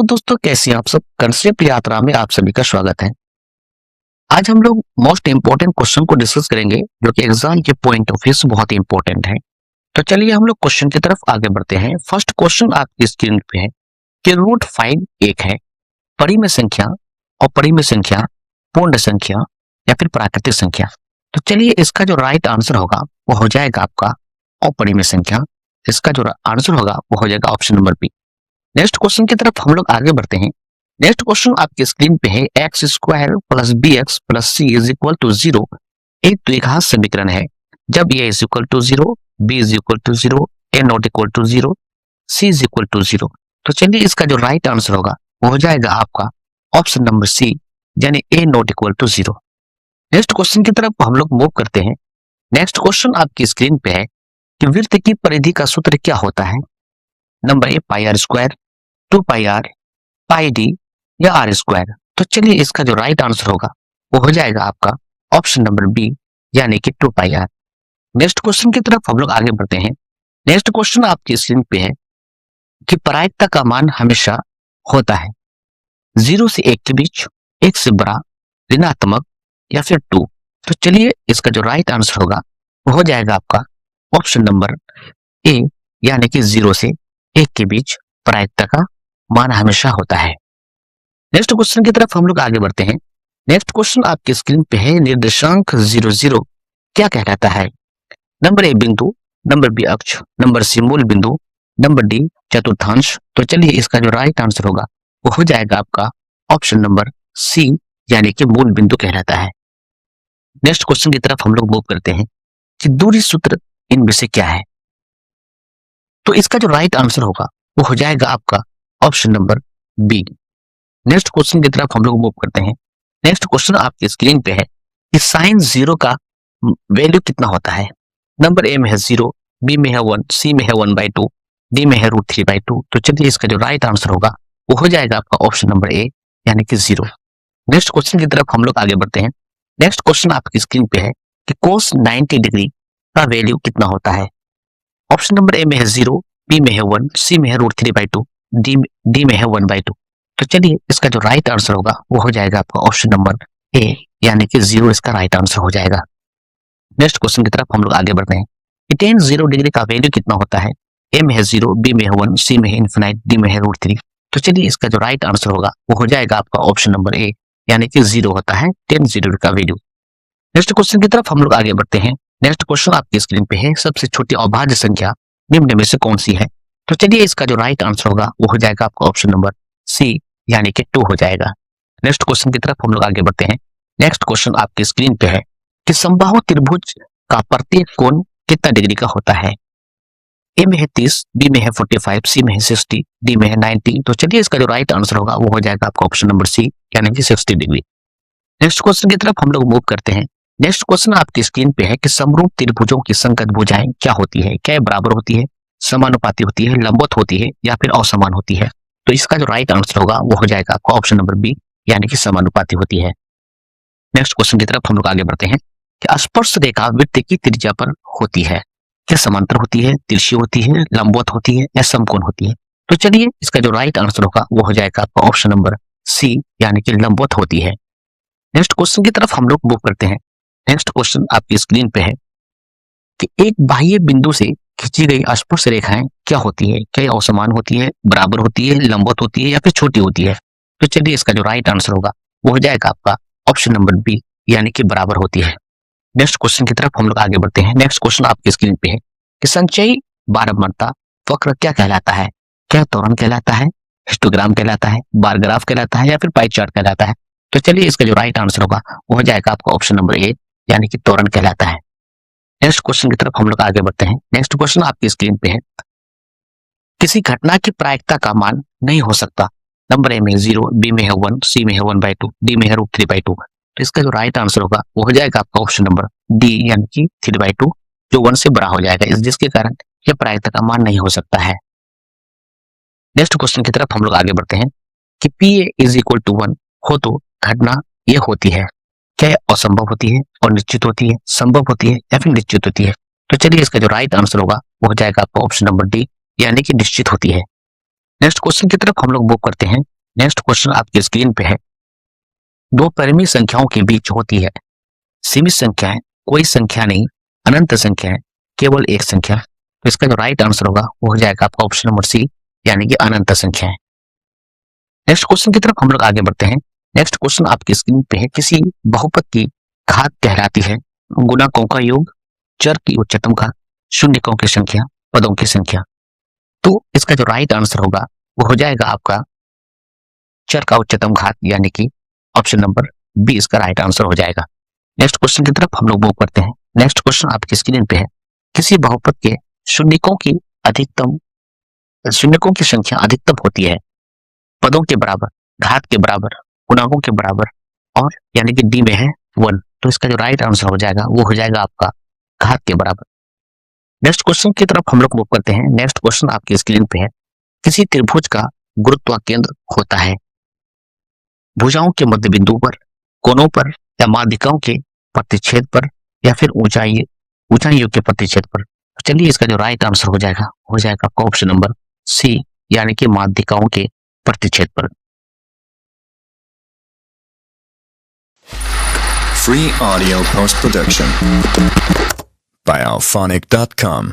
Hello दोस्तों, कैसे हैं आप सब। कंसेप्ट यात्रा में आप सभी का स्वागत है। आज हम लोग मोस्ट इंपोर्टेंट क्वेश्चन को डिस्कस करेंगे जो कि एग्जाम के पॉइंट ऑफ व्यू से बहुत इंपॉर्टेंट है। तो चलिए हम लोग क्वेश्चन की तरफ आगे बढ़ते हैं। फर्स्ट क्वेश्चन आपकी स्क्रीन पे है कि रूट 5 एक है, परिमेय संख्या, अपरिमेय संख्या, पूर्ण संख्या या फिर प्राकृतिक संख्या। तो चलिए इसका जो राइट आंसर होगा वो हो जाएगा आपका अपरिमेय संख्या। इसका जो आंसर होगा वो हो जाएगा option number B. Next question की तरफ हम लोग आगे बढ़ते हैं। नेक्स्ट क्वेश्चन आपकी स्क्रीन पे है X square plus B X plus C is equal to 0 एक द्विघात समीकरण है जब A is equal to 0, B is equal to 0, A not equal to 0, C is equal to 0। तो चलिए इसका जो राइट आंसर होगा वो हो जाएगा आपका ऑप्शन नंबर सी, यानी A not equal to 0। Next question की तरफ हम लोग मूव करते हैं। नेक्स्ट क्वेश्चन आपकी स्क्रीन पे है कि वृत्त की परिधि का सूत्र क्या होता है। Number A pi r square, 2 pi r, pi d या आर स्क्वायर। तो चलिए इसका जो राइट आंसर होगा वो हो जाएगा आपका ऑप्शन नंबर बी, यानी कि 2 पाई आर। नेक्स्ट क्वेश्चन की तरफ हम लोग आगे बढ़ते हैं। नेक्स्ट क्वेश्चन आपकी स्क्रीन पे है कि प्रायिकता का मान हमेशा होता है 0 से 1 के बीच, 1 से बड़ा, ऋणात्मक या फिर 2। तो चलिए इसका जो राइट आंसर होगा वो हो जाएगा आपका ऑप्शन नंबर ए, यानी कि 0 से 1 के बीच प्रायिकता का मान हमेशा होता है। नेक्स्ट क्वेश्चन की तरफ हम लोग आगे बढ़ते हैं। नेक्स्ट क्वेश्चन आपकी स्क्रीन पे है निर्देशांक 0 क्या कहलाता है। नंबर ए बिंदु, नंबर बी अक्ष, नंबर सी मूल बिंदु, नंबर डी चतुर्थांश। तो चलिए इसका जो राइट आंसर होगा वो हो जाएगा आपका ऑप्शन नंबर सी, यानी कि मूल बिंदु कहलाता है। नेक्स्ट क्वेश्चन की तरफ हम लोग मूव करते हैं कि दूरी सूत्र इनमें से क्या है। तो इसका जो राइट आंसर होगा वो हो जाएगा आपका option number B. Next question की तरफ हम लोग मूव करते हैं। नेक्स्ट क्वेश्चन आपकी स्क्रीन पे है कि साइन 0 का वैल्यू कितना होता है। नंबर ए में है 0, बी में है 1, सी में है 1/2, डी में है √3/2। तो चलिए इसका जो राइट आंसर होगा वो हो जाएगा आपका ऑप्शन नंबर ए, यानी कि 0। नेक्स्ट क्वेश्चन की तरफ हम लोग आगे बढ़ते हैं। नेक्स्ट क्वेश्चन आपकी स्क्रीन पे है कि cos 90 डिग्री का वैल्यू कितना होता है। ऑप्शन नंबर ए में है 0, बी में है 1, सी में है √3/2, डी में है 1/2। तो चलिए इसका जो राइट आंसर होगा वो हो जाएगा आपका ऑप्शन नंबर ए, यानी कि 0 इसका राइट आंसर हो जाएगा। नेक्स्ट क्वेश्चन की तरफ हम लोग आगे बढ़ते हैं कि tan 0 डिग्री का वैल्यू कितना होता है। ए में है 0, बी में है 1, सी में है इन्फिनाइट, डी में है √3। तो चलिए इसका जो राइट आंसर होगा वो हो जाएगा आपका ऑप्शन नंबर ए, यानी कि 0 होता है tan 0 का वैल्यू। नेक्स्ट क्वेश्चन की तरफ हम लोग आगे बढ़ते हैं। नेक्स्ट क्वेश्चन आपकी स्क्रीन पे है सबसे छोटी अभाज्य संख्या निम्न में से कौन सी है। तो चलिए इसका जो राइट आंसर होगा वो हो जाएगा आपका ऑप्शन नंबर सी, यानी कि 2 हो जाएगा। नेक्स्ट क्वेश्चन की तरफ हम लोग आगे बढ़ते हैं। नेक्स्ट क्वेश्चन आपकी स्क्रीन पे है कि समबाहु त्रिभुज का प्रत्येक कोण कितना डिग्री का होता है। ए में है 30, बी में है 45, सी में है 60, डी में है 90। तो चलिए इसका जो राइट आंसर होगा वो हो जाएगा आपका ऑप्शन नंबर सी, यानी कि 60 डिग्री। नेक्स्ट क्वेश्चन की तरफ हम लोग मूव करते हैं। नेक्स्ट क्वेश्चन आपकी स्क्रीन पे है कि समरूप त्रिभुजों की संगत भुजाएं क्या होती है। क्या बराबर होती है, समानुपाती होती है, लंबवत होती है या फिर असमान होती है। तो इसका जो राइट आंसर होगा वो हो जाएगा आपका ऑप्शन नंबर बी, यानी कि समानुपाती होती है। नेक्स्ट क्वेश्चन की तरफ हम लोग आगे बढ़ते हैं कि स्पर्श रेखा वृत्त की त्रिज्या पर होती है। क्या समांतर होती है, तिरछी होती है, लंबवत होती है या समकोण होती है। तो चलिए इसका जो राइट आंसर होगा वो हो जाएगा आपका ऑप्शन नंबर सी, यानी कि लंबवत होती है। नेक्स्ट क्वेश्चन की तरफ हम लोग मूव करते हैं। नेक्स्ट क्वेश्चन आपकी स्क्रीन पे है कि एक बाह्य बिंदु से खींची गई स्पर्श रेखाएं क्या होती है। क्या असमान होती है, बराबर होती है, लंबवत होती है या फिर छोटी होती है। तो चलिए इसका जो राइट आंसर होगा वो हो जाएगा आपका ऑप्शन नंबर बी, यानी कि बराबर होती है। नेक्स्ट क्वेश्चन की तरफ हम लोग आगे बढ़ते हैं। नेक्स्ट क्वेश्चन आपकी स्क्रीन पे है कि संचयी बारंबारता वक्र क्या कहलाता है। क्या त्वरण कहलाता है, हिस्टोग्राम कहलाता है, बार ग्राफ कहलाता है या फिर पाई चार्ट कहलाता है। तो चलिए इसका जो राइट आंसर होगा वो हो जाएगा आपका ऑप्शन नंबर ए, यानी कि त्वरण कहलाता है। नेक्स्ट क्वेश्चन की तरफ हम लोग आगे बढ़ते हैं। नेक्स्ट क्वेश्चन आपकी स्क्रीन पे है किसी घटना की प्रायिकता का मान नहीं हो सकता। नंबर ए में 0, बी में है 1, सी में है 1/2, डी में है √3/2। तो इसका जो राइट आंसर होगा वो हो जाएगा आपका ऑप्शन नंबर डी, यानी कि 3/2, जो 1 से बड़ा हो जाएगा, जिसके कारण यह प्रायिकता का मान नहीं हो सकता है। नेक्स्ट क्वेश्चन की तरफ हम लोग आगे बढ़ते हैं कि PA इज इक्वल टू 1 हो तो घटना ये होती है। क्या यह असंभव होती है और निश्चित होती है, संभव होती है या फिर निश्चित होती है। तो चलिए इसका जो राइट आंसर होगा वो हो जाएगा आपका ऑप्शन नंबर डी, यानी कि निश्चित होती है। नेक्स्ट क्वेश्चन की तरफ हम लोग मूव करते हैं। नेक्स्ट क्वेश्चन आपकी स्क्रीन पे है। दो परिमेय संख्याओं के बीच होती है सीमित संख्या है, कोई संख्या नहीं, अनंत संख्या है, केवल एक संख्या। तो इसका जो राइट आंसर होगा वो हो जाएगा आपका ऑप्शन नंबर सी, यानी कि अनंत संख्या है। नेक्स्ट क्वेश्चन की तरफ हम लोग आगे बढ़ते हैं। नेक्स्ट क्वेश्चन आपकी स्क्रीन पे है। किसी बहुपद की घात कहलाती है गुणकों का योग, चर की उच्चतम घात, शून्यकों की संख्या, पदों की संख्या। तो इसका जो राइट आंसर होगा वो हो जाएगा आपका चर का उच्चतम घात, यानी कि ऑप्शन नंबर बी इसका राइट आंसर हो जाएगा। नेक्स्ट क्वेश्चन की तरफ हम लोग मूव करते हैं। नेक्स्ट क्वेश्चन आपकी स्क्रीन पे है। किसी बहुपद के शून्यकों की संख्या अधिकतम होती है पदों के बराबर, घात के बराबर, गुणकों के बराबर और यानी कि डी में है 1। तो इसका जो राइट आंसर हो जाएगा वो हो जाएगा आपका घात के बराबर। नेक्स्ट क्वेश्चन की तरफ हम लोग मूव करते हैं। नेक्स्ट क्वेश्चन आपकी स्क्रीन पे है। किसी त्रिभुज का गुरुत्वाकेंद्र होता है भुजाओं के मध्य बिंदु पर, कोनों पर या माध्यिकाओं के प्रतिच्छेद पर या फिर ऊंचाइयों के प्रतिच्छेद पर। चलिए इसका जो राइट आंसर हो जाएगा आपका ऑप्शन नंबर सी, यानी कि माध्यिकाओं के प्रतिच्छेद पर। Free audio post production by alphonic.com